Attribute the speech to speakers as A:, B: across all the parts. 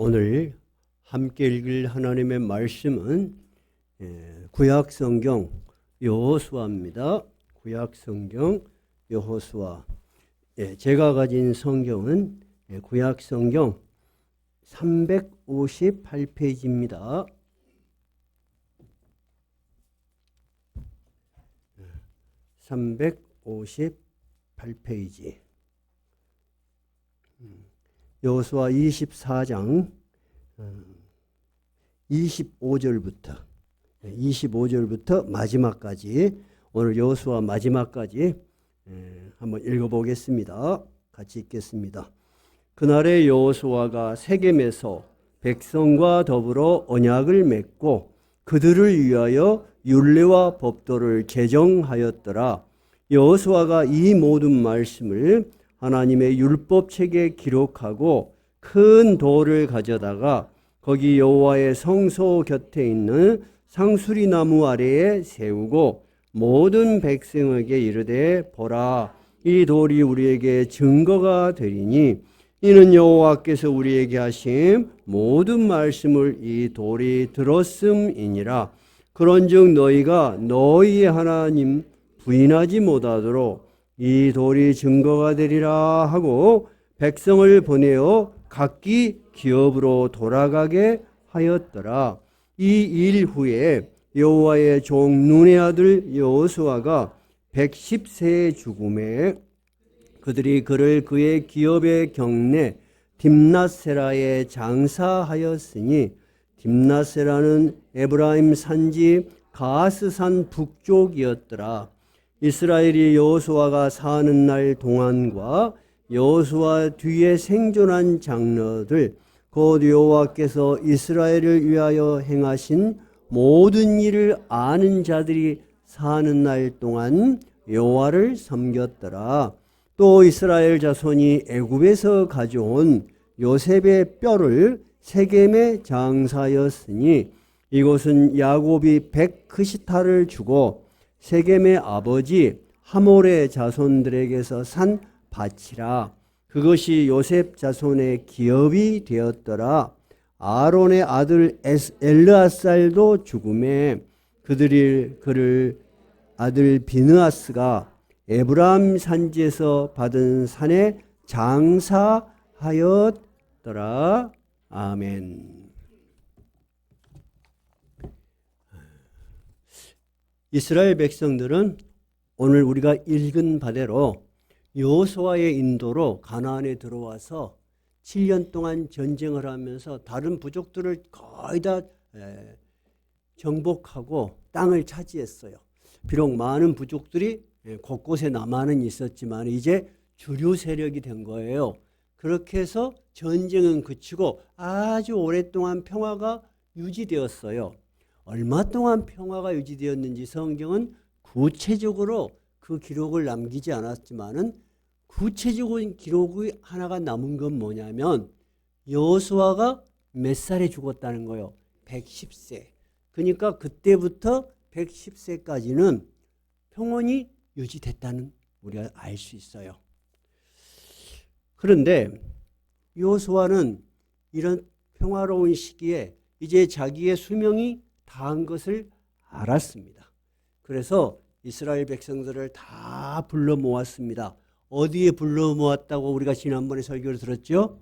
A: 오늘 함께 읽을 하나님의 말씀은 구약성경 여호수아입니다. 구약성경 여호수아. 제가 가진 성경은 구약성경 358페이지입니다. 358페이지. 여호수아 24장 25절부터 마지막까지, 오늘 여호수아 마지막까지 한번 읽어보겠습니다. 같이 읽겠습니다. 그날에 여호수아가 세겜에서 백성과 더불어 언약을 맺고 그들을 위하여 율례와 법도를 제정하였더라. 여호수아가 이 모든 말씀을 하나님의 율법책에 기록하고 큰 돌을 가져다가 거기 여호와의 성소 곁에 있는 상수리 나무 아래에 세우고 모든 백성에게 이르되, 보라, 이 돌이 우리에게 증거가 되리니 이는 여호와께서 우리에게 하신 모든 말씀을 이 돌이 들었음이니라. 그런즉 너희가 너희의 하나님 부인하지 못하도록 이 돌이 증거가 되리라 하고 백성을 보내어 각기 기업으로 돌아가게 하였더라. 이 일 후에 여호와의 종 눈의 아들 여호수아가 110세에 죽음에 그들이 그를 그의 기업의 경내 딥낫세라에 장사하였으니, 딥낫세라는 에브라임 산지 가스산 북쪽이었더라. 이스라엘이 여호수아가 사는 날 동안과 여호수아 뒤에 생존한 장로들, 곧 여호와께서 이스라엘을 위하여 행하신 모든 일을 아는 자들이 사는 날 동안 여호와를 섬겼더라. 또 이스라엘 자손이 애굽에서 가져온 요셉의 뼈를 세겜에 장사하였으니, 이곳은 야곱이 100크시타를 주고 세겜의 아버지 하몰의 자손들에게서 산 밭이라. 그것이 요셉 자손의 기업이 되었더라. 아론의 아들 엘르아살도 죽음에 그들이 그를 아들 비느하스가 에브라임 산지에서 받은 산에 장사하였더라. 아멘. 이스라엘 백성들은 오늘 우리가 읽은 바대로 여호수아의 인도로 가나안에 들어와서 7년 동안 전쟁을 하면서 다른 부족들을 거의 다 정복하고 땅을 차지했어요. 비록 많은 부족들이 곳곳에 남아는 있었지만 이제 주류 세력이 된 거예요. 그렇게 해서 전쟁은 그치고 아주 오랫동안 평화가 유지되었어요. 얼마 동안 평화가 유지되었는지 성경은 구체적으로 그 기록을 남기지 않았지만은, 구체적인 기록이 하나가 남은 건 뭐냐면 여호수아가 몇 살에 죽었다는 거예요. 110세. 그러니까 그때부터 110세까지는 평온이 유지됐다는 우리가 알 수 있어요. 그런데 여호수아는 이런 평화로운 시기에 이제 자기의 수명이 다한 것을 알았습니다. 그래서 이스라엘 백성들을 다 불러 모았습니다. 어디에 불러 모았다고 우리가 지난번에 설교를 들었죠?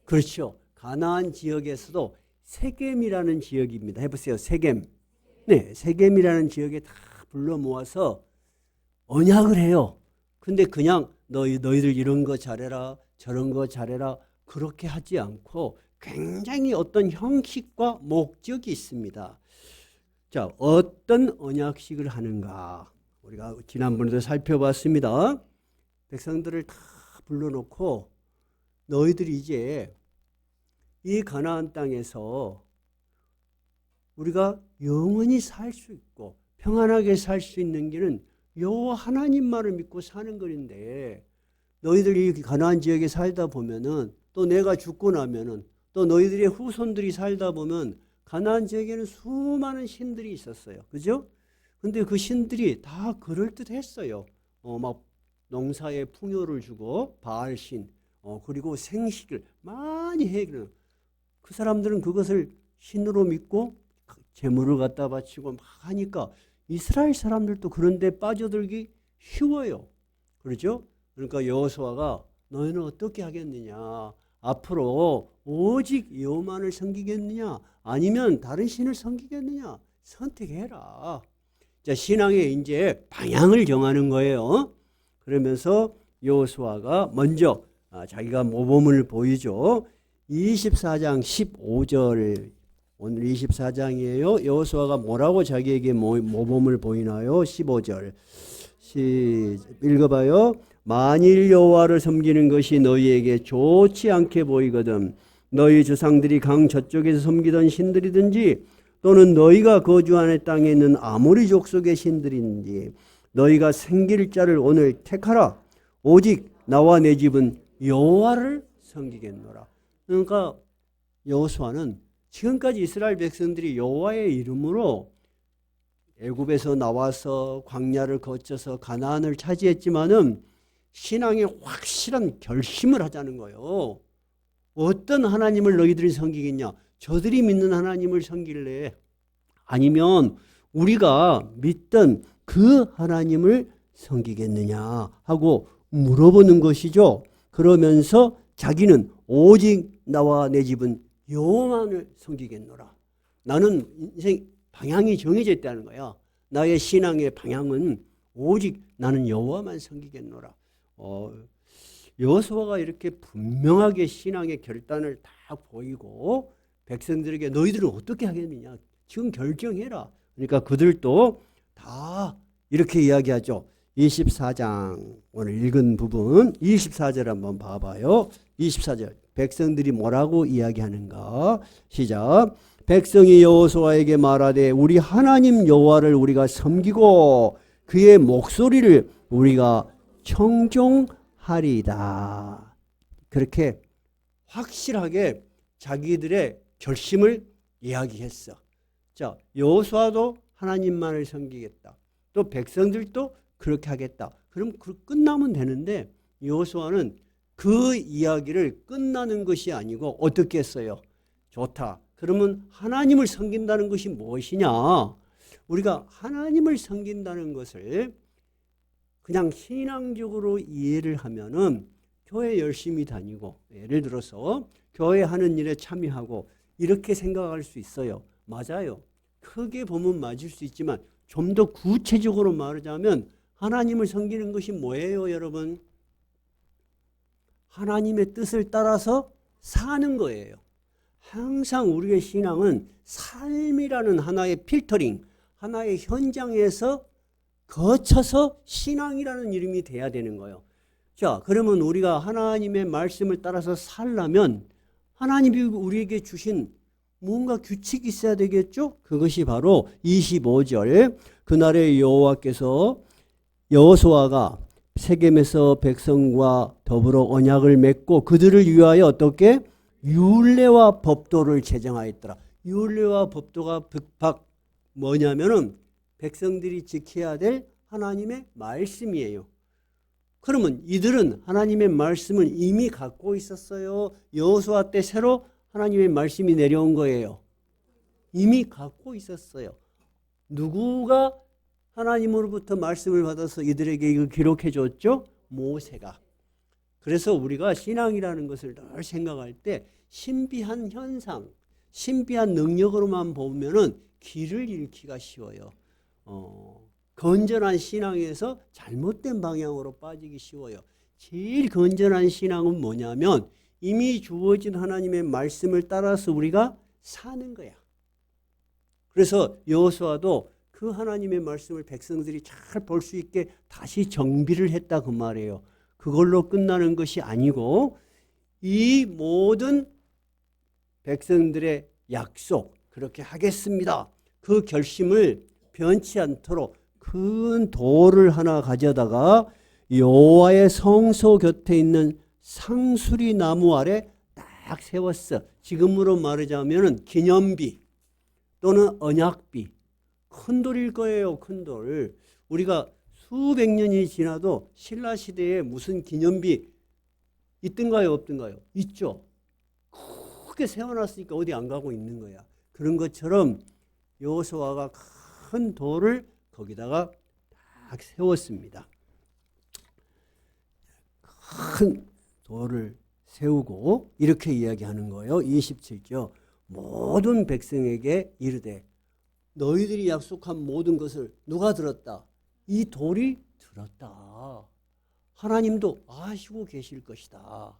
A: 그렇죠. 가나안 지역에서도 세겜이라는 지역입니다. 해보세요. 세겜. 네, 세겜이라는 지역에 다 불러 모아서 언약을 해요. 근데 그냥 너희들 이런 거 잘해라, 저런 거 잘해라, 그렇게 하지 않고 굉장히 어떤 형식과 목적이 있습니다. 자, 어떤 언약식을 하는가? 우리가 지난번에도 살펴봤습니다. 백성들을 다 불러놓고 너희들이 이제 이 가나안 땅에서 우리가 영원히 살 수 있고 평안하게 살 수 있는 길은 여호와 하나님만을 믿고 사는 것인데, 너희들이 이 가나안 지역에 살다 보면은, 또 내가 죽고 나면은, 또 너희들의 후손들이 살다 보면 가나안 지역에는 수많은 신들이 있었어요. 그죠? 근데 그 신들이 다 그럴듯했어요. 막 농사에 풍요를 주고 바알신, 그리고 생식을 많이 해. 그 사람들은 그것을 신으로 믿고 제물을 갖다 바치고 막 하니까 이스라엘 사람들도 그런 데 빠져들기 쉬워요. 그렇죠? 그러니까 여호수아가 너희는 어떻게 하겠느냐? 앞으로 오직 여호와만을 섬기겠느냐? 아니면 다른 신을 섬기겠느냐? 선택해라. 자, 신앙의 이제 방향을 정하는 거예요. 그러면서 여호수아가 먼저 자기가 모범을 보이죠. 24장 15절, 오늘 24장이에요. 여호수아가 뭐라고 자기에게 모범을 보이나요? 15절 읽어봐요. 만일 여호와를 섬기는 것이 너희에게 좋지 않게 보이거든 너희 조상들이 강 저쪽에서 섬기던 신들이든지 또는 너희가 거주하는 땅에 있는 아모리 족속의 신들인지 너희가 생길 자를 오늘 택하라. 오직 나와 내 집은 여호와를 섬기겠노라. 그러니까 여호수아는 지금까지 이스라엘 백성들이 여호와의 이름으로 애굽에서 나와서 광야를 거쳐서 가나안을 차지했지만은 신앙에 확실한 결심을 하자는 거예요. 어떤 하나님을 너희들이 섬기겠냐? 저들이 믿는 하나님을 섬길래? 아니면 우리가 믿던 그 하나님을 섬기겠느냐 하고 물어보는 것이죠. 그러면서 자기는 오직 나와 내 집은 여호와만을 섬기겠노라. 나는 인생 방향이 정해져 있다는 거야. 나의 신앙의 방향은 오직 나는 여호와만 섬기겠노라. 여호수아가 이렇게 분명하게 신앙의 결단을 다 보이고 백성들에게 너희들은 어떻게 하겠느냐? 지금 결정해라. 그러니까 그들도 다 이렇게 이야기하죠. 24장 오늘 읽은 부분 24절 한번 봐봐요. 24절 백성들이 뭐라고 이야기하는가? 시작. 백성이 여호수아에게 말하되 우리 하나님 여호와를 우리가 섬기고 그의 목소리를 우리가 청종하리이다. 그렇게 확실하게 자기들의 결심을 이야기했어. 자, 여호수아도 하나님만을 섬기겠다. 또 백성들도 그렇게 하겠다. 그럼 끝나면 되는데 여호수아는 그 이야기를 끝나는 것이 아니고 어떻게 했어요? 좋다. 그러면 하나님을 섬긴다는 것이 무엇이냐? 우리가 하나님을 섬긴다는 것을 그냥 신앙적으로 이해를 하면은 교회 열심히 다니고 예를 들어서 교회 하는 일에 참여하고 이렇게 생각할 수 있어요. 맞아요. 크게 보면 맞을 수 있지만 좀 더 구체적으로 말하자면 하나님을 섬기는 것이 뭐예요, 여러분? 하나님의 뜻을 따라서 사는 거예요. 항상 우리의 신앙은 삶이라는 하나의 필터링, 하나의 현장에서 거쳐서 신앙이라는 이름이 돼야 되는 거예요. 자, 그러면 우리가 하나님의 말씀을 따라서 살려면 하나님이 우리에게 주신 뭔가 규칙이 있어야 되겠죠? 그것이 바로 25절 그날에 여호와께서 여호수아가 세겜에서 백성과 더불어 언약을 맺고 그들을 위하여 어떻게? 율례와 법도를 제정하였더라. 율례와 법도가 북박 뭐냐면은 백성들이 지켜야 될 하나님의 말씀이에요. 그러면 이들은 하나님의 말씀을 이미 갖고 있었어요. 여호수아 때 새로 하나님의 말씀이 내려온 거예요. 이미 갖고 있었어요. 누구가 하나님으로부터 말씀을 받아서 이들에게 이걸 기록해 줬죠? 모세가. 그래서 우리가 신앙이라는 것을 늘 생각할 때 신비한 현상, 신비한 능력으로만 보면은 길을 잃기가 쉬워요. 건전한 신앙에서 잘못된 방향으로 빠지기 쉬워요. 제일 건전한 신앙은 뭐냐면 이미 주어진 하나님의 말씀을 따라서 우리가 사는 거야. 그래서 여호수아도 그 하나님의 말씀을 백성들이 잘 볼 수 있게 다시 정비를 했다 그 말이에요. 그걸로 끝나는 것이 아니고 이 모든 백성들의 약속 그렇게 하겠습니다. 그 결심을 변치 않도록 큰 돌을 하나 가져다가 여호와의 성소 곁에 있는 상수리 나무 아래 딱 세웠어. 지금으로 말하자면 기념비 또는 언약비. 큰 돌일 거예요. 큰 돌. 우리가 수백 년이 지나도 신라 시대에 무슨 기념비 있던가요? 없던가요? 있죠. 크게 세워놨으니까 어디 안 가고 있는 거야. 그런 것처럼 여호수아가 큰 돌을 거기다가 딱 세웠습니다. 큰 돌을 세우고 이렇게 이야기하는 거예요. 27절. 모든 백성에게 이르되 너희들이 약속한 모든 것을 누가 들었다? 이 돌이 들었다. 하나님도 아시고 계실 것이다.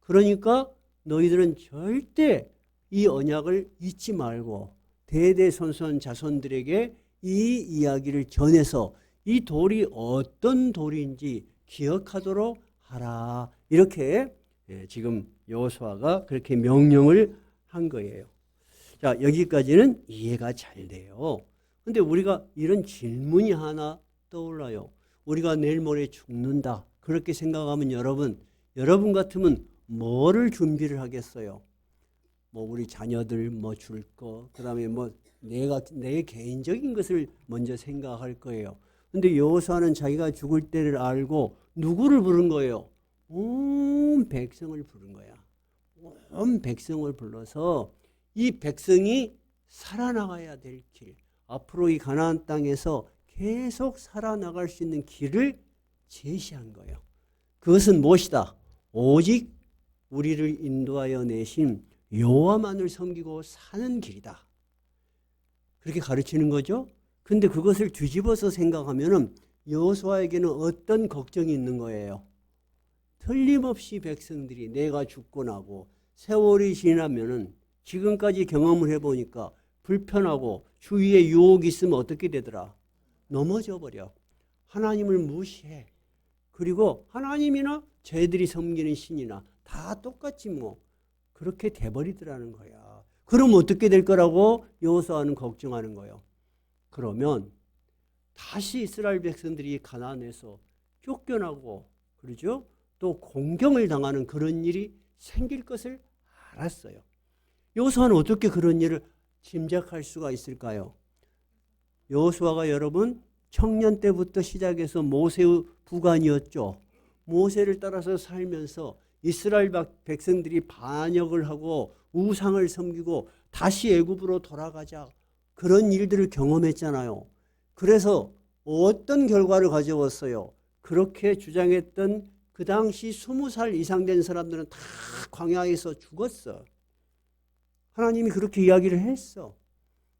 A: 그러니까 너희들은 절대 이 언약을 잊지 말고 대대손손 자손들에게 이 이야기를 전해서 이 돌이 어떤 돌인지 기억하도록 하라. 이렇게 지금 여호수아가 그렇게 명령을 한 거예요. 자, 여기까지는 이해가 잘 돼요. 근데 우리가 이런 질문이 하나 떠올라요. 우리가 내일 모레 죽는다. 그렇게 생각하면 여러분 같으면 뭐를 준비를 하겠어요? 뭐 우리 자녀들 뭐 줄 거, 그다음에 뭐 내 개인적인 것을 먼저 생각할 거예요. 근데 여호수아는 자기가 죽을 때를 알고 누구를 부른 거예요? 온 백성을 부른 거야. 온 백성을 불러서 이 백성이 살아나가야 될 길, 앞으로 이 가나안 땅에서 계속 살아나갈 수 있는 길을 제시한 거예요. 그것은 무엇이다? 오직 우리를 인도하여 내신 여호와만을 섬기고 사는 길이다. 그렇게 가르치는 거죠. 근데 그것을 뒤집어서 생각하면은 여호수아에게는 어떤 걱정이 있는 거예요? 틀림없이 백성들이 내가 죽고 나고 세월이 지나면은 지금까지 경험을 해보니까 불편하고 주위에 유혹이 있으면 어떻게 되더라? 넘어져 버려. 하나님을 무시해. 그리고 하나님이나 쟤들이 섬기는 신이나 다 똑같지 뭐. 그렇게 돼버리더라는 거야. 그럼 어떻게 될 거라고 여호수아는 걱정하는 거예요. 그러면 다시 이스라엘 백성들이 가나안에서 쫓겨나고 그러죠? 또 공경을 당하는 그런 일이 생길 것을 알았어요. 여호수아는 어떻게 그런 일을 짐작할 수가 있을까요? 여호수아가 여러분 청년 때부터 시작해서 모세의 부관이었죠. 모세를 따라서 살면서 이스라엘 백성들이 반역을 하고 우상을 섬기고 다시 애굽으로 돌아가자 그런 일들을 경험했잖아요. 그래서 어떤 결과를 가져왔어요? 그렇게 주장했던 그 당시 20살 이상 된 사람들은 다 광야에서 죽었어. 하나님이 그렇게 이야기를 했어.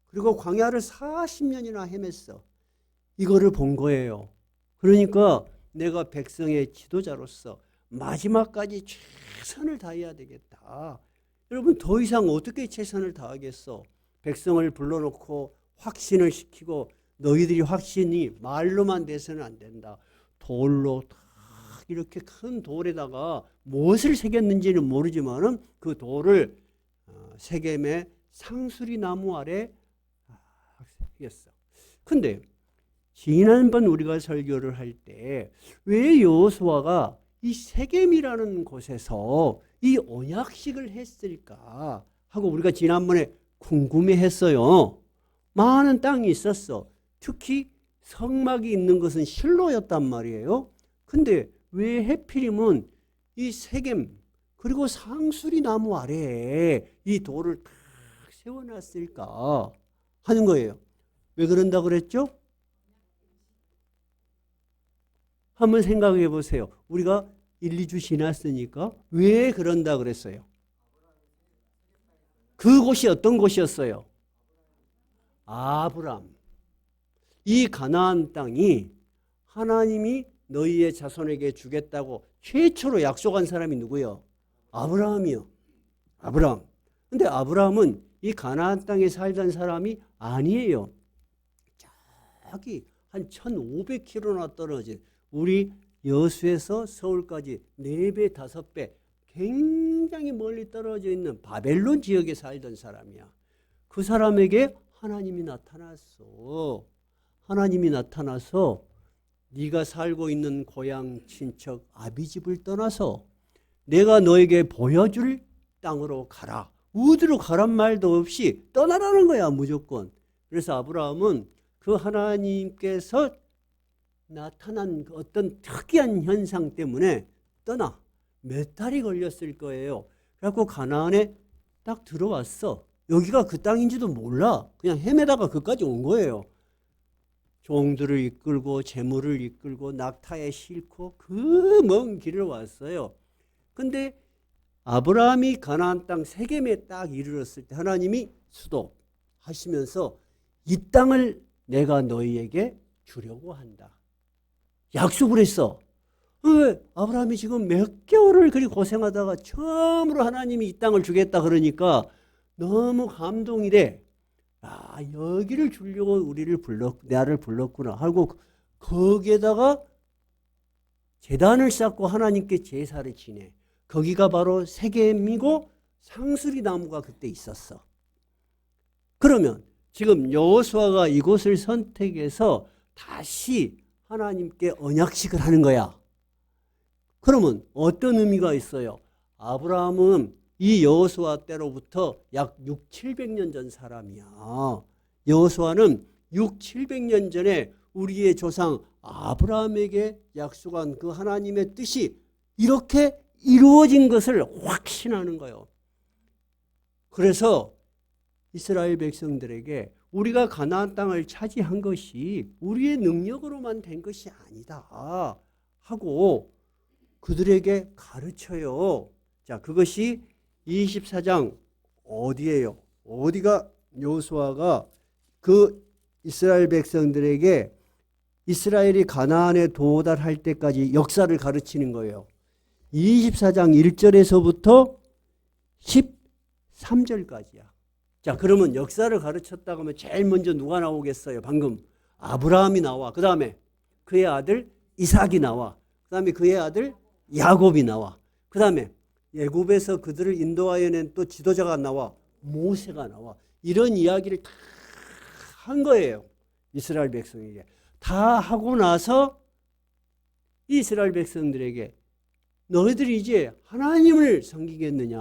A: 그리고 광야를 40년이나 헤맸어. 이거를 본 거예요. 그러니까 내가 백성의 지도자로서 마지막까지 최선을 다해야 되겠다. 여러분 더 이상 어떻게 최선을 다하겠어? 백성을 불러놓고 확신을 시키고 너희들이 확신이 말로만 돼서는 안 된다. 돌로 딱 이렇게 큰 돌에다가 무엇을 새겼는지는 모르지만은 그 돌을 세겜의 상수리 나무 아래 새겼어. 근데 지난번 우리가 설교를 할 때 왜 여호수아가 이 세겜이라는 곳에서 이 언약식을 했을까 하고 우리가 지난번에 궁금해했어요. 많은 땅이 있었어. 특히 성막이 있는 것은 실로였단 말이에요. 근데 왜 해필이면 이 세겜 그리고 상수리 나무 아래에 이 돌을 탁 세워놨을까 하는 거예요. 왜 그런다 그랬죠? 한번 생각해 보세요. 우리가 1, 2주 지났으니까 왜 그런다 그랬어요? 그곳이 어떤 곳이었어요? 아브람. 이 가나안 땅이 하나님이 너희의 자손에게 주겠다고 최초로 약속한 사람이 누구요? 아브라함이요. 아브라함. 근데 아브라함은 이 가나안 땅에 살던 사람이 아니에요. 저기 한 1500km나 떨어진 우리 여수에서 서울까지 4배, 5배 굉장히 멀리 떨어져 있는 바벨론 지역에 살던 사람이야. 그 사람에게 하나님이 나타났어. 하나님이 나타나서 네가 살고 있는 고향 친척 아비집을 떠나서 내가 너에게 보여줄 땅으로 가라. 어디로 가란 말도 없이 떠나라는 거야 무조건. 그래서 아브라함은 그 하나님께서 나타난 어떤 특이한 현상 때문에 떠나 몇 달이 걸렸을 거예요. 그래갖고 가나안에 딱 들어왔어. 여기가 그 땅인지도 몰라. 그냥 헤매다가 그까지 온 거예요. 종들을 이끌고 재물을 이끌고 낙타에 싣고 그 먼 길을 왔어요. 근데 아브라함이 가나안 땅 세겜에 딱 이르렀을 때 하나님이 수도하시면서 이 땅을 내가 너희에게 주려고 한다. 약속을 했어. 왜? 아브라함이 지금 몇 개월을 그리 고생하다가 처음으로 하나님이 이 땅을 주겠다 그러니까 너무 감동이 돼. 아, 여기를 주려고 나를 불렀구나 하고 거기에다가 제단을 쌓고 하나님께 제사를 지내. 거기가 바로 세겜이고 상수리 나무가 그때 있었어. 그러면 지금 여호수아가 이곳을 선택해서 다시 하나님께 언약식을 하는 거야. 그러면 어떤 의미가 있어요? 아브라함은 이 여호수아 때로부터 약 6, 700년 전 사람이야. 여호수아는 6, 700년 전에 우리의 조상 아브라함에게 약속한 그 하나님의 뜻이 이렇게 이루어진 것을 확신하는 거예요. 그래서 이스라엘 백성들에게 우리가 가나안 땅을 차지한 것이 우리의 능력으로만 된 것이 아니다 하고 그들에게 가르쳐요. 자, 그것이 24장 어디예요? 어디가 여호수아가 그 이스라엘 백성들에게 이스라엘이 가나안에 도달할 때까지 역사를 가르치는 거예요. 24장 1절에서부터 13절까지야. 자, 그러면 역사를 가르쳤다고 하면 제일 먼저 누가 나오겠어요? 방금 아브라함이 나와. 그 다음에 그의 아들 이삭이 나와. 그 다음에 그의 아들 야곱이 나와. 그 다음에 애굽에서 그들을 인도하여 낸 또 지도자가 나와. 모세가 나와. 이런 이야기를 다 한 거예요. 이스라엘 백성에게. 다 하고 나서 이스라엘 백성들에게 너희들이 이제 하나님을 섬기겠느냐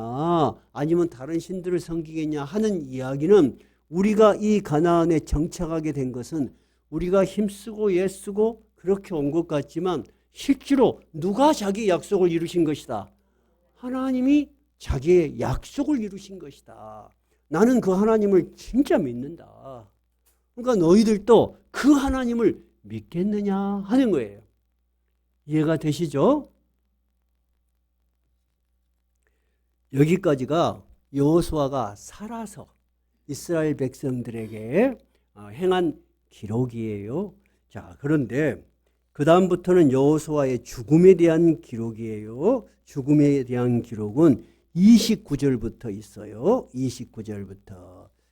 A: 아니면 다른 신들을 섬기겠냐 하는 이야기는 우리가 이 가나안에 정착하게 된 것은 우리가 힘쓰고 애쓰고 그렇게 온 것 같지만 실제로 누가 자기 약속을 이루신 것이다. 하나님이 자기의 약속을 이루신 것이다. 나는 그 하나님을 진짜 믿는다. 그러니까 너희들도 그 하나님을 믿겠느냐 하는 거예요. 이해가 되시죠? 여기까지가 여호수아가 살아서 이스라엘 백성들에게 행한 기록이에요. 자, 그런데 그 다음부터는 여호수아의 죽음에 대한 기록이에요. 죽음에 대한 기록은 29절부터 있어요.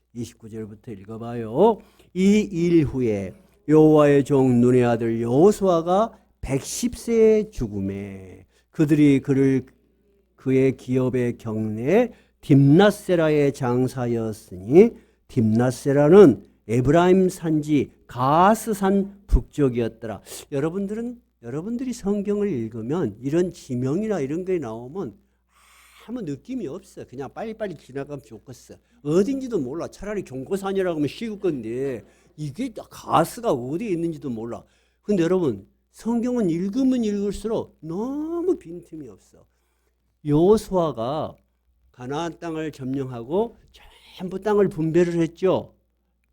A: 29절부터 읽어봐요. 이 일 후에 여호와의 종 눈의 아들 여호수아가 110세에 죽음에 그들이 그의 기업의 경내에 딥낫세라의 장사였으니 딥낫세라는 에브라임 산지 가스산 북쪽이었더라. 여러분들이 성경을 읽으면 이런 지명이나 이런 게 나오면 아무 느낌이 없어. 그냥 빨리빨리 지나가면 좋겠어. 어딘지도 몰라. 차라리 경고산이라고 하면 쉬울 건데 이게 가스가 어디에 있는지도 몰라. 근데 여러분 성경은 읽으면 읽을수록 너무 빈틈이 없어. 여호수아가 가나안 땅을 점령하고 전부 땅을 분배를 했죠.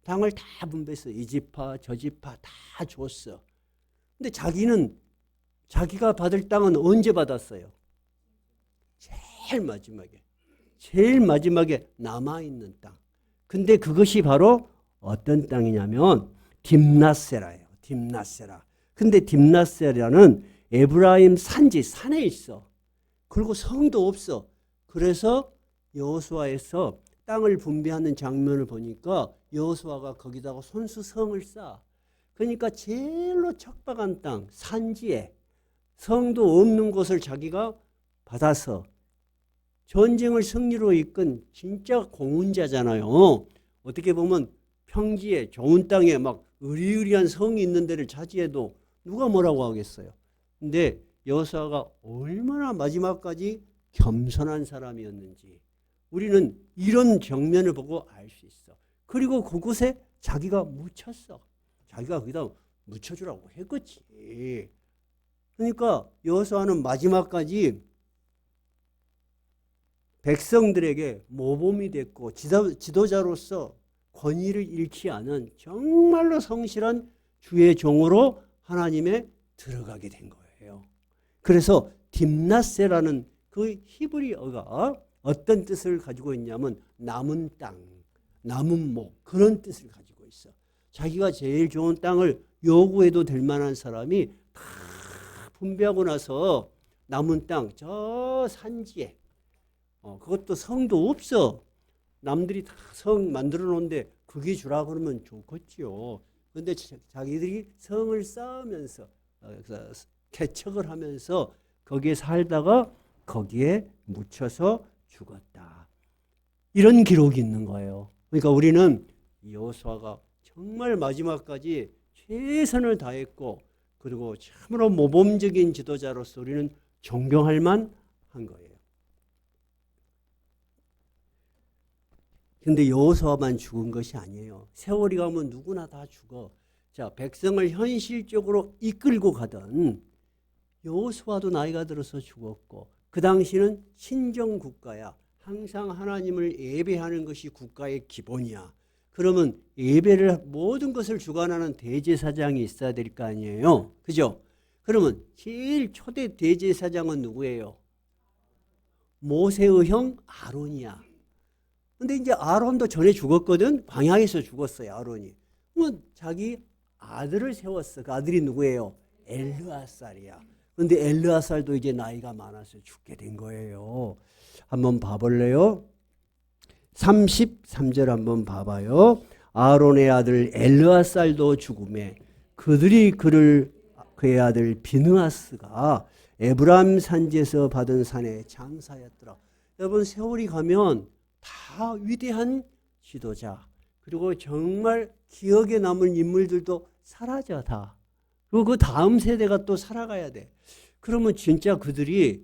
A: 땅을 다 분배했어. 이 지파 저 지파 다 줬어. 근데 자기가 받을 땅은 언제 받았어요? 제일 마지막에 남아있는 땅. 근데 그것이 바로 어떤 땅이냐면 딥낫세라예요. 딥낫세라. 근데 딥낫세라는 에브라임 산지 산에 있어. 그리고 성도 없어. 그래서 여호수아에서 땅을 분배하는 장면을 보니까 여호수아가 거기다가 손수성을 쌓아. 그러니까 제일로 척박한 땅, 산지에 성도 없는 곳을 자기가 받아서 전쟁을 승리로 이끈 진짜 공훈자잖아요. 어떻게 보면 평지에 좋은 땅에 막 으리으리한 성이 있는 데를 차지해도 누가 뭐라고 하겠어요. 근데 여호수아가 얼마나 마지막까지 겸손한 사람이었는지 우리는 이런 정면을 보고 알 수 있어. 그리고 그곳에 자기가 묻혔어. 자기가 거기다 묻혀주라고 했겠지. 그러니까 여호수아는 마지막까지 백성들에게 모범이 됐고 지도자로서 권위를 잃지 않은 정말로 성실한 주의 종으로 하나님에 들어가게 된 거예요. 그래서 딥낫세라는 그 히브리어가 어떤 뜻을 가지고 있냐면 남은 땅, 남은 목, 그런 뜻을 가지고 있어. 자기가 제일 좋은 땅을 요구해도 될 만한 사람이 다 분배하고 나서 남은 땅, 저 산지에, 그것도 성도 없어. 남들이 다 성 만들어 놓은데 그게 주라 그러면 좋겠지요. 근데 자기들이 성을 쌓으면서 개척을 하면서 거기에 살다가 거기에 묻혀서 죽었다. 이런 기록이 있는 거예요. 그러니까 우리는 여호수아가 정말 마지막까지 최선을 다했고 그리고 참으로 모범적인 지도자로서 우리는 존경할 만한 거예요. 근데 여호수아만 죽은 것이 아니에요. 세월이 가면 누구나 다 죽어. 자, 백성을 현실적으로 이끌고 가던 여호수아도 나이가 들어서 죽었고 그 당시는 신정 국가야. 항상 하나님을 예배하는 것이 국가의 기본이야. 그러면 예배를 모든 것을 주관하는 대제사장이 있어야 될 거 아니에요. 그죠? 그러면 제일 초대 대제사장은 누구예요? 모세의 형 아론이야. 근데 이제 아론도 전에 죽었거든. 광야에서 죽었어요, 아론이. 그러면 자기 아들을 세웠어. 그 아들이 누구예요? 엘르아살이야. 근데 엘르아살도 이제 나이가 많아서 죽게 된 거예요. 한번 봐볼래요? 33절 한번 봐봐요. 아론의 아들 엘르아살도 죽음에 그들이 그의 아들 비느하스가 에브람 산지에서 받은 산에 장사였더라. 여러분, 세월이 가면 다 위대한 지도자 그리고 정말 기억에 남을 인물들도 사라져 다. 그리고 그 다음 세대가 또 살아가야 돼. 그러면 진짜 그들이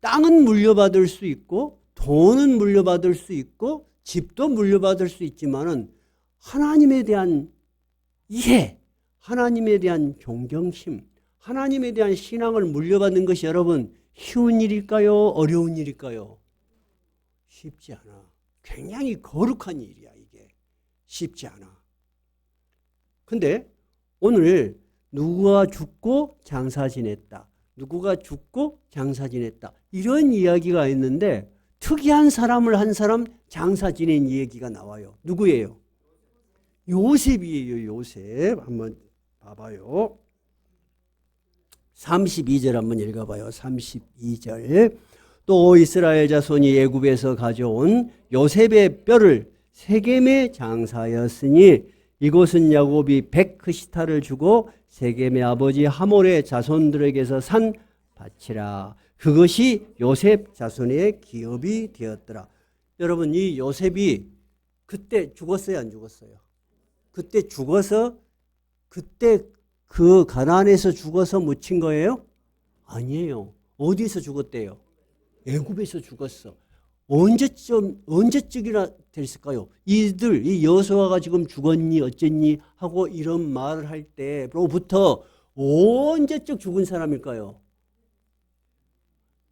A: 땅은 물려받을 수 있고 돈은 물려받을 수 있고 집도 물려받을 수 있지만은 하나님에 대한 이해, 하나님에 대한 존경심, 하나님에 대한 신앙을 물려받는 것이 여러분 쉬운 일일까요? 어려운 일일까요? 쉽지 않아. 굉장히 거룩한 일이야, 이게. 쉽지 않아. 근데 오늘 누구가 죽고 장사 지냈다. 누구가 죽고 장사 지냈다. 이런 이야기가 있는데 특이한 사람을 한 사람 장사 지낸 얘기가 나와요. 누구예요? 요셉이에요. 요셉. 한번 봐봐요. 32절 한번 읽어봐요. 32절. 또 이스라엘 자손이 애굽에서 가져온 요셉의 뼈를 세겜에 장사하였으니 이곳은 야곱이 100크시타를 주고 세겜의 아버지 하몰의 자손들에게서 산 밭이라. 그것이 요셉 자손의 기업이 되었더라. 여러분, 이 요셉이 그때 죽었어요, 안 죽었어요? 그때 죽어서 그때 그 가나안에서 죽어서 묻힌 거예요? 아니에요. 어디서 죽었대요? 애굽에서 죽었어. 언제쯤이나 됐을까요? 이 여호수아가 지금 죽었니 어쨌니 하고 이런 말을 할 때로부터 언제적 죽은 사람일까요?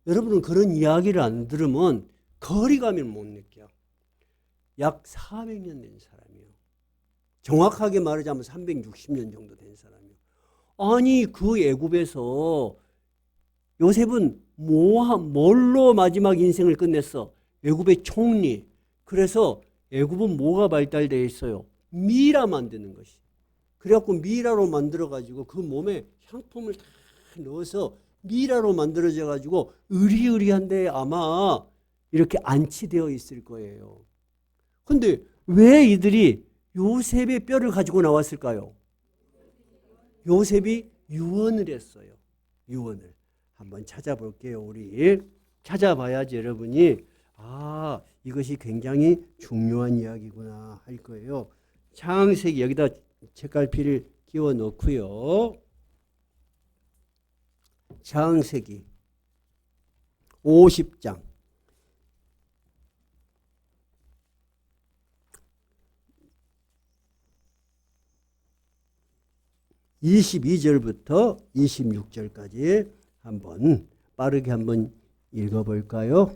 A: 여러분은 그런 이야기를 안 들으면 거리감을 못 느껴. 약 400년 된 사람이요. 정확하게 말하자면 360년 정도 된 사람이요. 아니 그 애굽에서 요셉은 뭘로 마지막 인생을 끝냈어? 애굽의 총리. 그래서 애굽은 뭐가 발달되어 있어요? 미라 만드는 것이. 그래갖고 미라로 만들어가지고 그 몸에 향품을 다 넣어서 미라로 만들어져가지고 으리으리한데 아마 이렇게 안치되어 있을 거예요. 근데 왜 이들이 요셉의 뼈를 가지고 나왔을까요? 요셉이 유언을 했어요. 유언을. 한번 찾아볼게요. 우리 찾아봐야지 여러분이 이것이 굉장히 중요한 이야기구나 할 거예요. 창세기 여기다 책갈피를 끼워 넣고요. 창세기 50장 22절부터 26절까지 한번 빠르게 한번 읽어볼까요?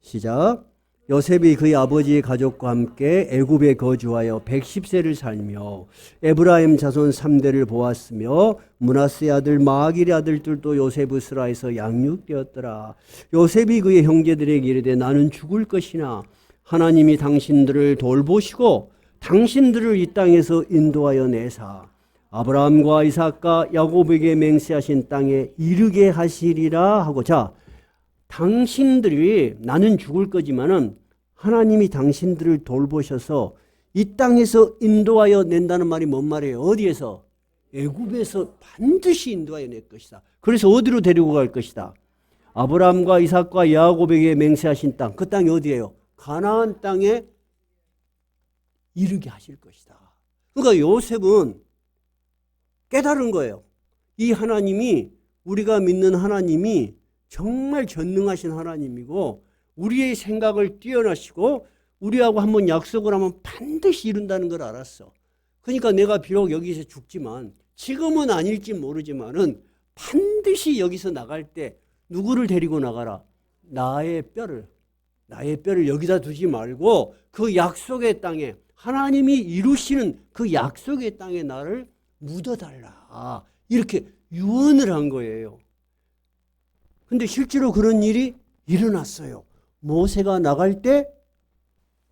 A: 시작. 요셉이 그의 아버지의 가족과 함께 애굽에 거주하여 110세를 살며 에브라임 자손 3대를 보았으며 므낫세의 아들 마길의 아들들도 요셉 스라에서 양육되었더라. 요셉이 그의 형제들에게 이르되 나는 죽을 것이나 하나님이 당신들을 돌보시고 당신들을 이 땅에서 인도하여 내사 아브라함과 이삭과 야곱에게 맹세하신 땅에 이르게 하시리라 하고, 자, 당신들이, 나는 죽을 거지만은 하나님이 당신들을 돌보셔서 이 땅에서 인도하여 낸다는 말이 뭔 말이에요? 어디에서? 애굽에서 반드시 인도하여 낼 것이다. 그래서 어디로 데리고 갈 것이다? 아브라함과 이삭과 야곱에게 맹세하신 땅, 그 땅이 어디예요? 가나안 땅에 이르게 하실 것이다. 그러니까 요셉은 깨달은 거예요. 이 하나님이, 우리가 믿는 하나님이 정말 전능하신 하나님이고 우리의 생각을 뛰어나시고 우리하고 한번 약속을 하면 반드시 이룬다는 걸 알았어. 그러니까 내가 비록 여기서 죽지만, 지금은 아닐지 모르지만은 반드시 여기서 나갈 때 누구를 데리고 나가라? 나의 뼈를 여기다 두지 말고 그 약속의 땅에, 하나님이 이루시는 그 약속의 땅에 나를 묻어달라. 이렇게 유언을 한 거예요. 근데 실제로 그런 일이 일어났어요. 모세가 나갈 때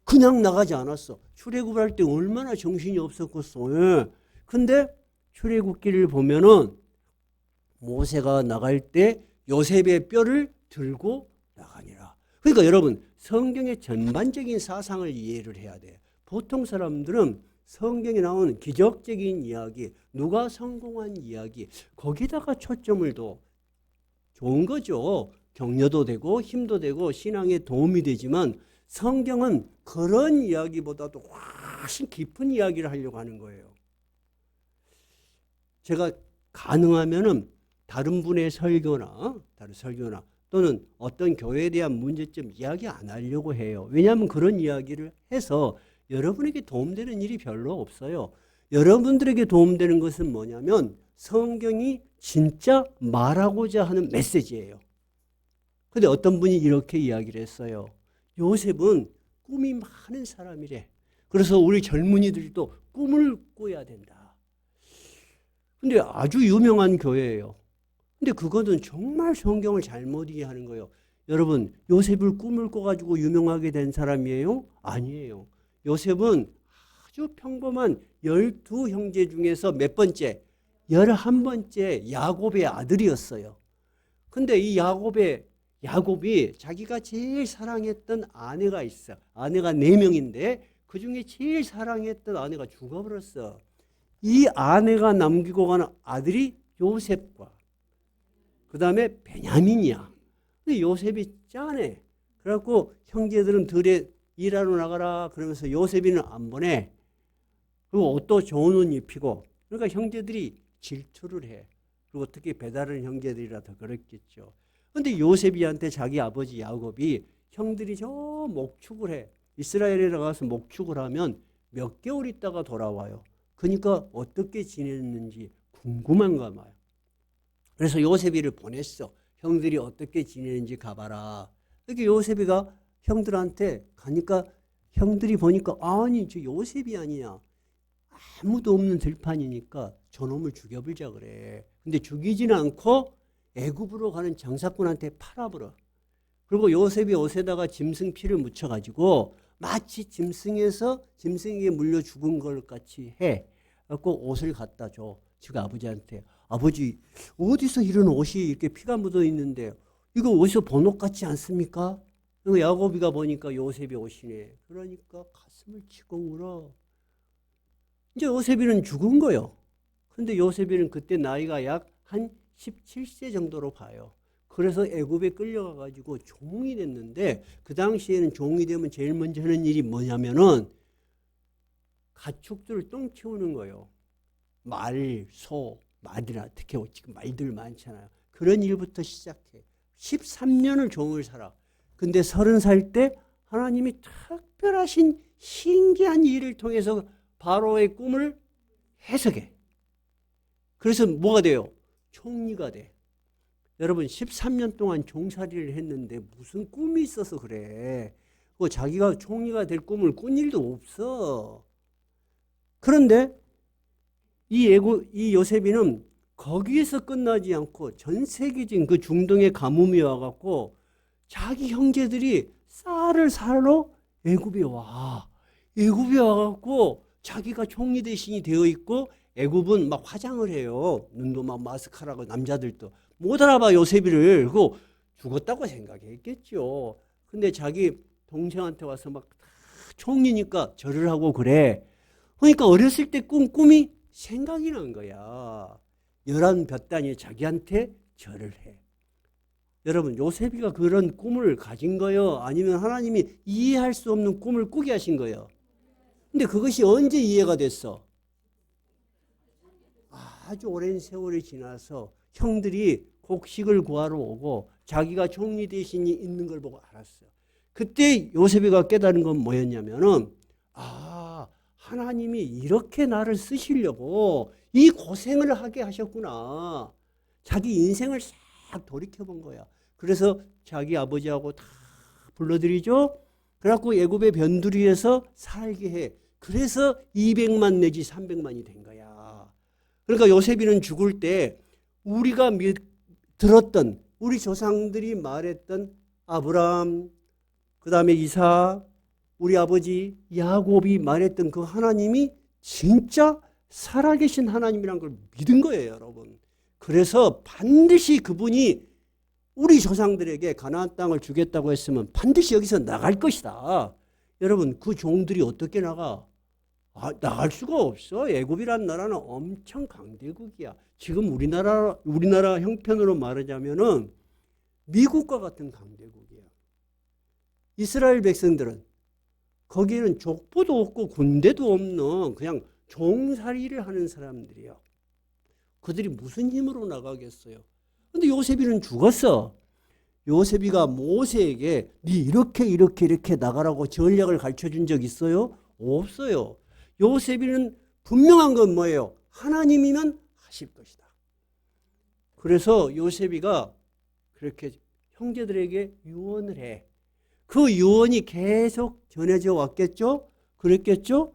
A: 그냥 나가지 않았어. 출애굽을 할 때 얼마나 정신이 없었겠어. 예. 근데 출애굽기를 보면은 모세가 나갈 때 요셉의 뼈를 들고 나가니라. 그러니까 여러분, 성경의 전반적인 사상을 이해를 해야 돼. 보통 사람들은 성경에 나온 기적적인 이야기, 누가 성공한 이야기, 거기다가 초점을 둬. 좋은 거죠. 격려도 되고 힘도 되고 신앙에 도움이 되지만 성경은 그런 이야기보다도 훨씬 깊은 이야기를 하려고 하는 거예요. 제가 가능하면은 다른 분의 설교나 또는 어떤 교회에 대한 문제점 이야기 안 하려고 해요. 왜냐하면 그런 이야기를 해서 여러분에게 도움되는 일이 별로 없어요. 여러분들에게 도움되는 것은 뭐냐면 성경이 진짜 말하고자 하는 메시지예요. 근데 어떤 분이 이렇게 이야기를 했어요. 요셉은 꿈이 많은 사람이래. 그래서 우리 젊은이들도 꿈을 꿔야 된다. 근데 아주 유명한 교회예요. 근데 그거는 정말 성경을 잘못 이해하는 거예요. 여러분, 요셉을 꿈을 꿔가지고 유명하게 된 사람이에요? 아니에요. 요셉은 아주 평범한 12형제 중에서 몇 번째? 11번째 야곱의 아들이었어요. 근데 이 야곱이 자기가 제일 사랑했던 아내가 있어. 아내가 4명인데 그 중에 제일 사랑했던 아내가 죽어버렸어. 이 아내가 남기고 가는 아들이 요셉과 그 다음에 베냐민이야. 근데 요셉이 짠해. 그래갖고 형제들은 들에 일하러 나가라 그러면서 요셉이는 안 보내. 그리고 옷도 좋은 옷 입히고. 그러니까 형제들이 질투를 해. 그리고 특히 배다른 형제들이라 더 그랬겠죠. 근데 요셉이한테 자기 아버지 야곱이 형들이 저 목축을 해. 이스라엘에 나가서 목축을 하면 몇 개월 있다가 돌아와요. 그러니까 어떻게 지냈는지 궁금한가 봐요. 그래서 요셉이를 보냈어. 형들이 어떻게 지내는지 가봐라. 이렇게 요셉이가 형들한테 가니까 형들이 보니까 아니 저 요셉이 아니냐. 아무도 없는 들판이니까 저놈을 죽여버리자 그래. 근데 죽이지는 않고 애굽으로 가는 장사꾼한테 팔아버려. 그리고 요셉이 옷에다가 짐승 피를 묻혀가지고 마치 짐승에게 물려 죽은 것 같이 해. 그래갖고 옷을 갖다 줘. 지가 아버지한테. 아버지, 어디서 이런 옷이 이렇게 피가 묻어 있는데 이거 어디서 본 옷 같지 않습니까? 그리고 야곱이가 보니까 요셉의 옷이네. 그러니까 가슴을 치고 울어. 이제 요셉이는 죽은 거예요. 근데 요셉이는 그때 나이가 약 한 17세 정도로 봐요. 그래서 애굽에 끌려가가지고 종이 됐는데 그 당시에는 종이 되면 제일 먼저 하는 일이 뭐냐면은 가축들을 똥 치우는 거예요. 말, 소, 말이나 특히 지금 말들 많잖아요. 그런 일부터 시작해. 13년을 종을 살아. 근데 30살 때 하나님이 특별하신 신기한 일을 통해서 바로의 꿈을 해석해. 그래서 뭐가 돼요? 총리가 돼. 여러분 13년 동안 종살이를 했는데 무슨 꿈이 있어서 그래. 자기가 총리가 될 꿈을 꾼 일도 없어. 그런데 이 요셉이는 거기에서 끝나지 않고 전 세계적인 그 중동의 가뭄이 와갖고 자기 형제들이 쌀을 사러 애굽에 와. 애굽에 와갖고 자기가 총리 대신이 되어 있고 애굽은 막 화장을 해요. 눈도 막 마스카라고 남자들도 못 알아봐 요셉이를. 그거 죽었다고 생각했겠죠. 근데 자기 동생한테 와서 막 총리니까 절을 하고 그래. 그러니까 어렸을 때 꿈이 생각이 난 거야. 11볕단이 자기한테 절을 해. 여러분 요셉이가 그런 꿈을 가진 거요? 아니면 하나님이 이해할 수 없는 꿈을 꾸게 하신 거예요? 근데 그것이 언제 이해가 됐어? 아주 오랜 세월이 지나서 형들이 곡식을 구하러 오고 자기가 총리 대신이 있는 걸 보고 알았어요. 그때 요셉이가 깨달은 건 뭐였냐면은 하나님이 이렇게 나를 쓰시려고 이 고생을 하게 하셨구나. 자기 인생을 싹 돌이켜본 거야. 그래서 자기 아버지하고 다 불러들이죠. 그래갖고 애굽의 변두리에서 살게 해. 그래서 200만 내지 300만이 된 거야. 그러니까 요셉이는 죽을 때 우리가 들었던 우리 조상들이 말했던 아브라함, 그 다음에 이삭, 우리 아버지 야곱이 말했던 그 하나님이 진짜 살아계신 하나님이란 걸 믿은 거예요, 여러분. 그래서 반드시 그분이 우리 조상들에게 가나안 땅을 주겠다고 했으면 반드시 여기서 나갈 것이다. 여러분 그 종들이 어떻게 나가? 나갈 수가 없어. 애굽이란 나라는 엄청 강대국이야. 지금 우리나라 형편으로 말하자면은 미국과 같은 강대국이야. 이스라엘 백성들은 거기에는 족보도 없고 군대도 없는 그냥 종살이를 하는 사람들이에요. 그들이 무슨 힘으로 나가겠어요? 근데 요셉이는 죽었어. 요셉이가 모세에게 네 이렇게 나가라고 전략을 가르쳐준 적 있어요? 없어요. 요셉이는 분명한 건 뭐예요? 하나님이면 하실 것이다. 그래서 요셉이가 그렇게 형제들에게 유언을 해. 그 유언이 계속 전해져 왔겠죠? 그랬겠죠?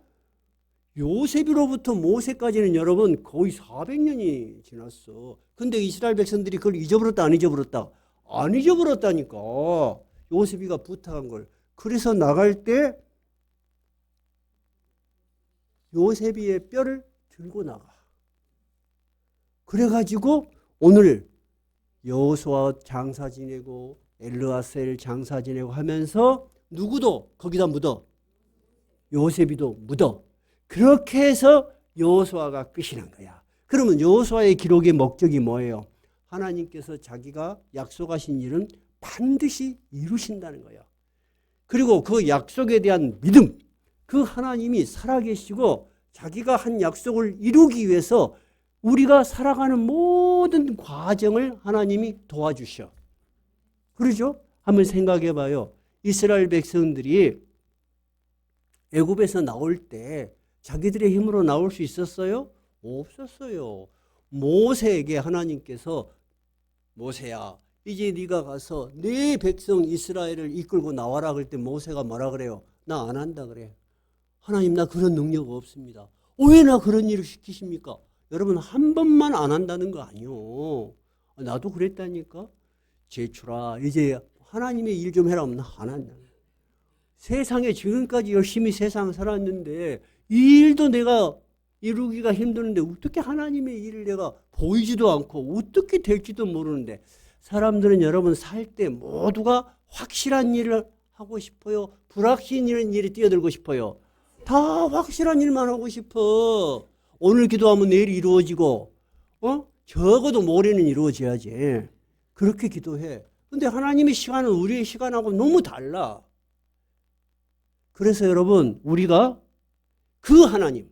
A: 요셉으로부터 모세까지는 여러분 거의 400년이 지났어. 근데 이스라엘 백성들이 그걸 잊어버렸다 안 잊어버렸다? 안 잊어버렸다니까. 요셉이가 부탁한 걸. 그래서 나갈 때 요셉이의 뼈를 들고 나가. 그래가지고 오늘 여호수아 장사 지내고 엘르아셀 장사 지내고 하면서 누구도 거기다 묻어. 요셉이도 묻어. 그렇게 해서 여호수아가 끝이 난 거야. 그러면 여호수아의 기록의 목적이 뭐예요? 하나님께서 자기가 약속하신 일은 반드시 이루신다는 거예요. 그리고 그 약속에 대한 믿음, 그 하나님이 살아계시고 자기가 한 약속을 이루기 위해서 우리가 살아가는 모든 과정을 하나님이 도와주셔. 그러죠? 한번 생각해 봐요. 이스라엘 백성들이 애굽에서 나올 때 자기들의 힘으로 나올 수 있었어요? 없었어요. 모세에게 하나님께서 모세야 이제 네가 가서 네 백성 이스라엘을 이끌고 나와라 그럴 때 모세가 뭐라 그래요? 나 안 한다 그래. 하나님 나 그런 능력 없습니다. 왜 나 그런 일을 시키십니까? 여러분 한 번만 안 한다는 거 아니요. 나도 그랬다니까. 제출아 이제 하나님의 일 좀 해라 하면 나 안 한다. 세상에 지금까지 열심히 세상 살았는데 이 일도 내가 이루기가 힘드는데 어떻게 하나님의 일을 내가 보이지도 않고 어떻게 될지도 모르는데 사람들은 여러분 살 때 모두가 확실한 일을 하고 싶어요? 불확실한 일에 뛰어들고 싶어요? 다 확실한 일만 하고 싶어. 오늘 기도하면 내일 이루어지고 적어도 모레는 이루어져야지. 그렇게 기도해. 근데 하나님의 시간은 우리의 시간하고 너무 달라. 그래서 여러분 우리가 그 하나님,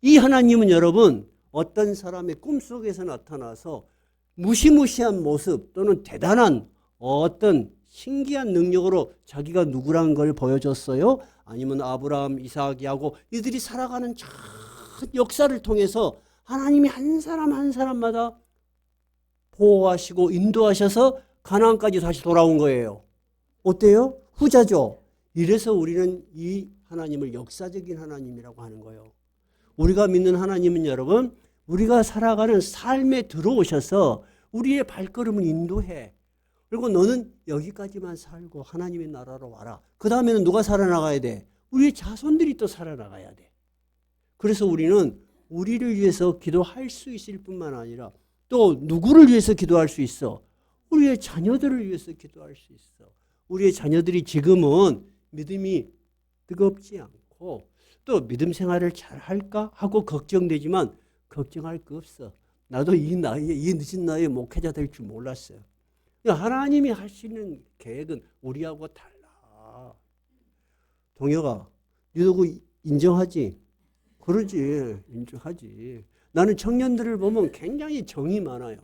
A: 이 하나님은 여러분 어떤 사람의 꿈속에서 나타나서 무시무시한 모습 또는 대단한 어떤 신기한 능력으로 자기가 누구란 걸 보여줬어요? 아니면 아브라함, 이삭, 야곱 이들이 살아가는 전 역사를 통해서 하나님이 한 사람 한 사람마다 보호하시고 인도하셔서 가나안까지 다시 돌아온 거예요. 어때요? 후자죠. 이래서 우리는 이 하나님을 역사적인 하나님이라고 하는 거예요. 우리가 믿는 하나님은 여러분, 우리가 살아가는 삶에 들어오셔서 우리의 발걸음을 인도해. 그리고 너는 여기까지만 살고 하나님의 나라로 와라. 그 다음에는 누가 살아나가야 돼? 우리의 자손들이 또 살아나가야 돼. 그래서 우리는 우리를 위해서 기도할 수 있을 뿐만 아니라 또 누구를 위해서 기도할 수 있어? 우리의 자녀들을 위해서 기도할 수 있어. 우리의 자녀들이 지금은 믿음이 뜨겁지 않고 또 믿음 생활을 잘 할까 하고 걱정되지만 걱정할 거 없어. 나도 이 나이에, 이 늦은 나이에 목회자 될 줄 몰랐어요. 하나님이 하시는 계획은 우리하고 달라. 동혁아, 너도 그 인정하지? 그러지. 인정하지. 나는 청년들을 보면 굉장히 정이 많아요.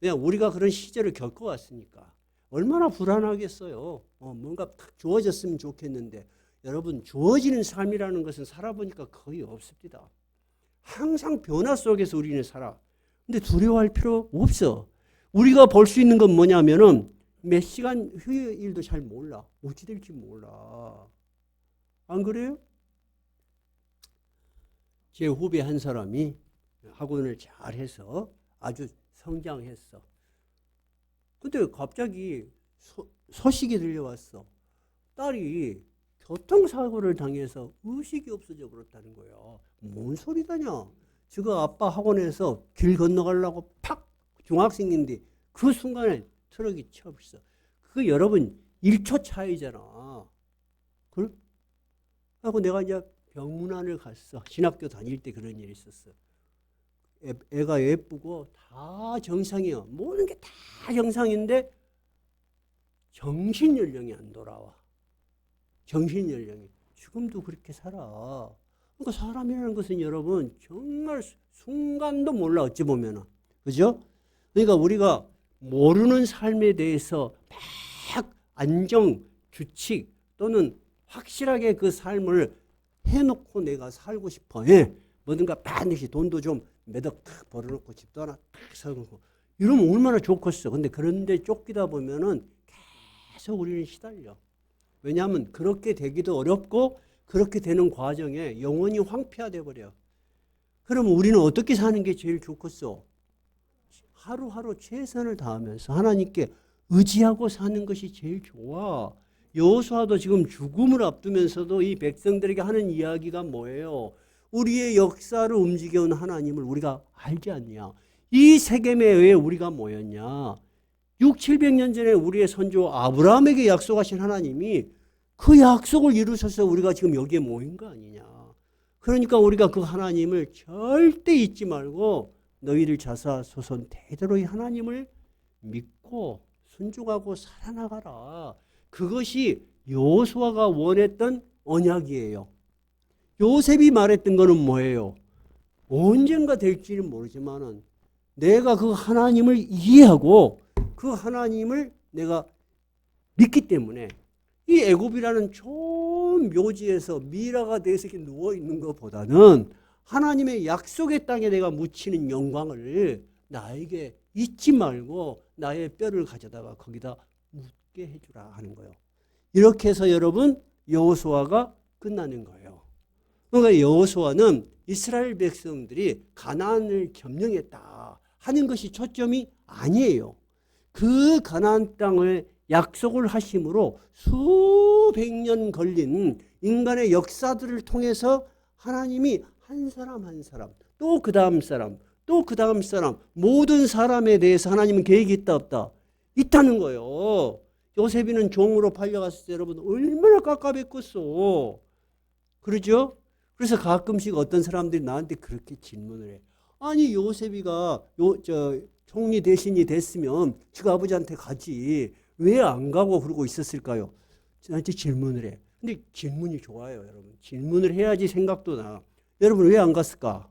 A: 그냥 우리가 그런 시절을 겪어왔으니까. 얼마나 불안하겠어요. 뭔가 탁 주어졌으면 좋겠는데 여러분, 주어지는 삶이라는 것은 살아보니까 거의 없습니다. 항상 변화 속에서 우리는 살아. 근데 두려워할 필요 없어. 우리가 볼 수 있는 건 뭐냐면은 몇 시간 후의 일도 잘 몰라. 어찌 될지 몰라. 안 그래요? 제 후배 한 사람이 학원을 잘해서 아주 성장했어. 근데 갑자기 소식이 들려왔어. 딸이 교통사고를 당해서 의식이 없어져 버렸다는 거예요. 뭔 소리다냐? 지금 아빠 학원에서 길 건너가려고 팍 중학생인데 그 순간에 트럭이 쳐버렸어. 그거 여러분 1초 차이잖아. 그리고 내가 이제 병문안을 갔어. 신학교 다닐 때 그런 일이 있었어. 애가 예쁘고 다 정상이야. 모든 게 다 정상인데 정신연령이 안 돌아와. 정신연령이. 지금도 그렇게 살아. 그러니까 사람이라는 것은 여러분 정말 순간도 몰라 어찌 보면은. 그죠? 그러니까 우리가 모르는 삶에 대해서 막 안정, 규칙 또는 확실하게 그 삶을 해놓고 내가 살고 싶어. 예. 뭐든가 반드시 돈도 좀 매덕 탁 벌어놓고 집도 하나 탁 사놓고 이러면 얼마나 좋겠어. 근데 그런데 쫓기다 보면은 계속 우리는 시달려. 왜냐하면 그렇게 되기도 어렵고 그렇게 되는 과정에 영혼이 황폐화돼 버려. 그러면 우리는 어떻게 사는 게 제일 좋겠어? 하루하루 최선을 다하면서 하나님께 의지하고 사는 것이 제일 좋아. 여호수아도 지금 죽음을 앞두면서도 이 백성들에게 하는 이야기가 뭐예요? 우리의 역사를 움직여온 하나님을 우리가 알지 않냐? 이 세겜에 왜 우리가 모였냐? 600~700년 전에 우리의 선조 아브라함에게 약속하신 하나님이 그 약속을 이루셔서 우리가 지금 여기에 모인 거 아니냐? 그러니까 우리가 그 하나님을 절대 잊지 말고 너희들 자사소손 대대로 이 하나님을 믿고 순종하고 살아나가라. 그것이 여호수아가 원했던 언약이에요. 요셉이 말했던 거는 뭐예요? 언젠가 될지는 모르지만은 내가 그 하나님을 이해하고 그 하나님을 내가 믿기 때문에 이 애굽이라는 좋은 묘지에서 미라가 돼서 이렇게 누워 있는 것보다는 하나님의 약속의 땅에 내가 묻히는 영광을 나에게 잊지 말고 나의 뼈를 가져다가 거기다 묻게 해주라 하는 거예요. 이렇게 해서 여러분 여호수아가 끝나는 거예요. 그러니까 여호수아는 이스라엘 백성들이 가나안을 점령했다 하는 것이 초점이 아니에요. 그 가나안 땅을 약속을 하심으로 수백 년 걸린 인간의 역사들을 통해서 하나님이 한 사람 한 사람 또 그 다음 사람 또 그 다음 사람 모든 사람에 대해서 하나님은 계획이 있다 없다? 있다는 거예요. 요셉이는 종으로 팔려갔을 때 여러분 얼마나 깝깝했겠어. 그러죠? 그래서 가끔씩 어떤 사람들이 나한테 그렇게 질문을 해. 아니 요셉이가 총리 대신이 됐으면 그 아버지한테 가지 왜 안 가고 그러고 있었을까요? 저한테 질문을 해. 근데 질문이 좋아요, 여러분. 질문을 해야지 생각도 나. 여러분 왜 안 갔을까?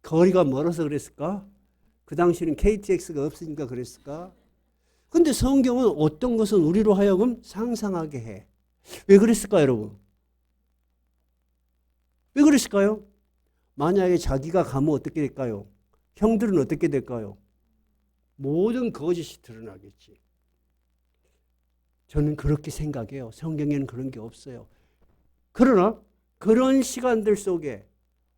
A: 거리가 멀어서 그랬을까? 그 당시에는 KTX가 없으니까 그랬을까? 근데 성경은 어떤 것은 우리로 하여금 상상하게 해. 왜 그랬을까, 여러분? 왜 그랬을까요? 만약에 자기가 가면 어떻게 될까요? 형들은 어떻게 될까요? 모든 거짓이 드러나겠지. 저는 그렇게 생각해요. 성경에는 그런 게 없어요. 그러나 그런 시간들 속에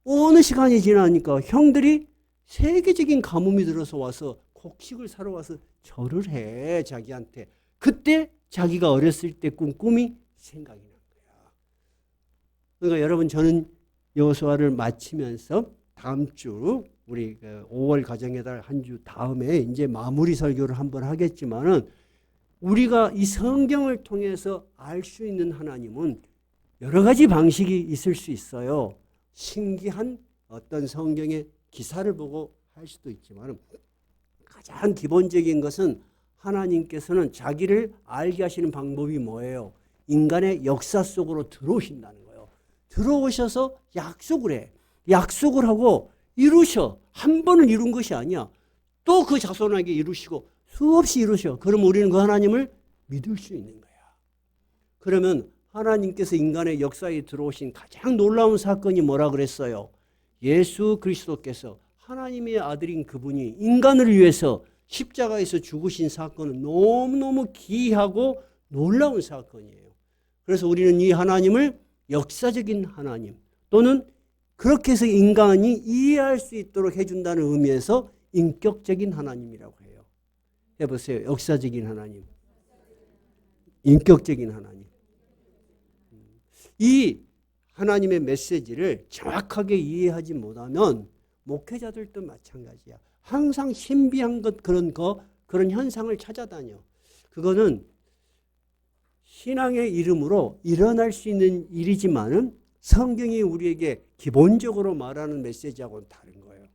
A: 어느 시간이 지나니까 형들이 세계적인 가뭄이 들어서 와서 곡식을 사러 와서 절을 해, 자기한테. 그때 자기가 어렸을 때 꾼 꿈이 생각이 난 거야. 그러니까 여러분, 저는 여호수아를 마치면서 다음 주 우리 5월 가정의 달 한 주 다음에 이제 마무리 설교를 한번 하겠지만은, 우리가 이 성경을 통해서 알 수 있는 하나님은 여러 가지 방식이 있을 수 있어요. 신기한 어떤 성경의 기사를 보고 할 수도 있지만, 가장 기본적인 것은 하나님께서는 자기를 알게 하시는 방법이 뭐예요? 인간의 역사 속으로 들어오신다는 거예요. 들어오셔서 약속을 해. 약속을 하고 이루셔. 한 번을 이룬 것이 아니야. 또 그 자손에게 이루시고 수없이 이루셔. 그럼 우리는 그 하나님을 믿을 수 있는 거야. 그러면 하나님께서 인간의 역사에 들어오신 가장 놀라운 사건이 뭐라 그랬어요? 예수 그리스도께서 하나님의 아들인 그분이 인간을 위해서 십자가에서 죽으신 사건은 너무너무 기이하고 놀라운 사건이에요. 그래서 우리는 이 하나님을 역사적인 하나님, 또는 그렇게 해서 인간이 이해할 수 있도록 해준다는 의미에서 인격적인 하나님이라고 해요. 해보세요. 역사적인 하나님, 인격적인 하나님. 이 하나님의 메시지를 정확하게 이해하지 못하면 목회자들도 마찬가지야. 항상 신비한 것, 그런 현상을 찾아다녀. 그거는 신앙의 이름으로 일어날 수 있는 일이지만은 성경이 우리에게 기본적으로 말하는 메시지하고는 다른 거예요.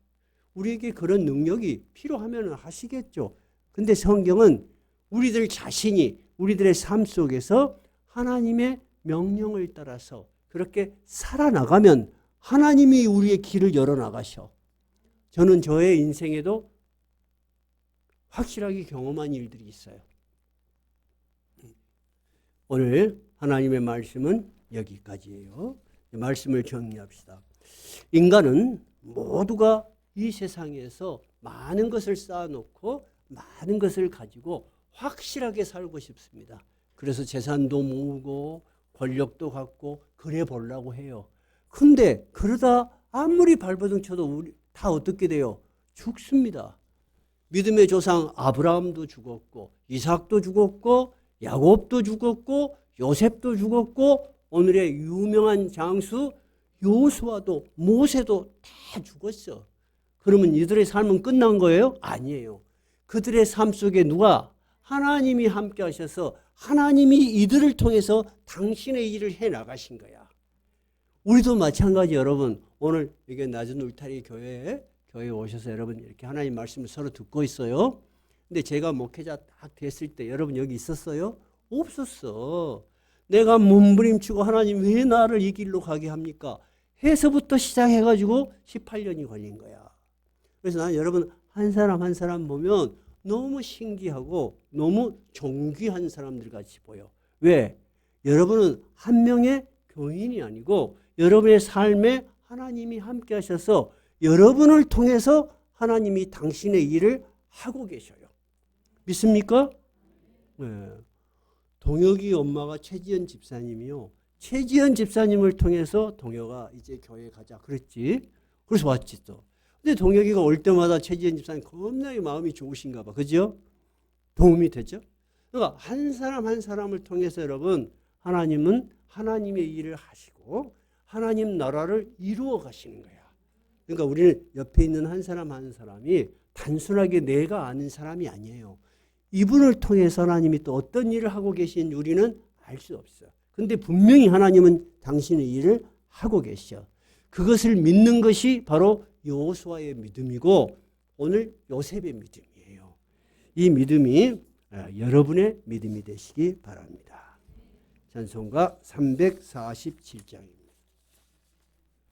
A: 우리에게 그런 능력이 필요하면 하시겠죠. 근데 성경은 우리들 자신이 우리들의 삶 속에서 하나님의 명령을 따라서 그렇게 살아나가면 하나님이 우리의 길을 열어나가셔. 저는 저의 인생에도 확실하게 경험한 일들이 있어요. 오늘 하나님의 말씀은 여기까지예요. 말씀을 정리합시다. 인간은 모두가 이 세상에서 많은 것을 쌓아놓고 많은 것을 가지고 확실하게 살고 싶습니다. 그래서 재산도 모으고 권력도 갖고 그래 보려고 해요. 근데 그러다 아무리 발버둥 쳐도 우리 다 어떻게 돼요? 죽습니다. 믿음의 조상 아브라함도 죽었고 이삭도 죽었고 야곱도 죽었고 요셉도 죽었고 오늘의 유명한 장수 여호수아도 모세도 다 죽었어. 그러면 이들의 삶은 끝난 거예요? 아니에요. 그들의 삶 속에 누가? 하나님이 함께 하셔서 하나님이 이들을 통해서 당신의 일을 해 나가신 거야. 우리도 마찬가지. 여러분, 오늘 이게 낮은 울타리 교회에 오셔서 여러분 이렇게 하나님 말씀을 서로 듣고 있어요. 근데 제가 목회자 딱 됐을 때 여러분 여기 있었어요? 없었어. 내가 몸부림치고 하나님 왜 나를 이 길로 가게 합니까? 해서부터 시작해가지고 18년이 걸린 거야. 그래서 나는 여러분 한 사람 한 사람 보면 너무 신기하고 너무 존귀한 사람들 같이 보여. 왜? 여러분은 한 명의 교인이 아니고 여러분의 삶에 하나님이 함께 하셔서 여러분을 통해서 하나님이 당신의 일을 하고 계셔요. 믿습니까? 네. 동혁이 엄마가 최지연 집사님이요. 최지연 집사님을 통해서 동혁아 이제 교회 가자 그랬지. 그래서 왔지 또. 근데 동혁이가 올 때마다 최지연 집사님 겁나게 마음이 좋으신가 봐. 그죠? 도움이 되죠? 그러니까 한 사람 한 사람을 통해서 여러분 하나님은 하나님의 일을 하시고 하나님 나라를 이루어 가시는 거야. 그러니까 우리는 옆에 있는 한 사람 한 사람이 단순하게 내가 아는 사람이 아니에요. 이분을 통해서 하나님이 또 어떤 일을 하고 계신 우리는 알 수 없어. 근데 분명히 하나님은 당신의 일을 하고 계셔. 그것을 믿는 것이 바로 여호수아의 믿음이고 오늘 요셉의 믿음이에요. 이 믿음이 여러분의 믿음이 되시기 바랍니다. 찬송가 347장입니다.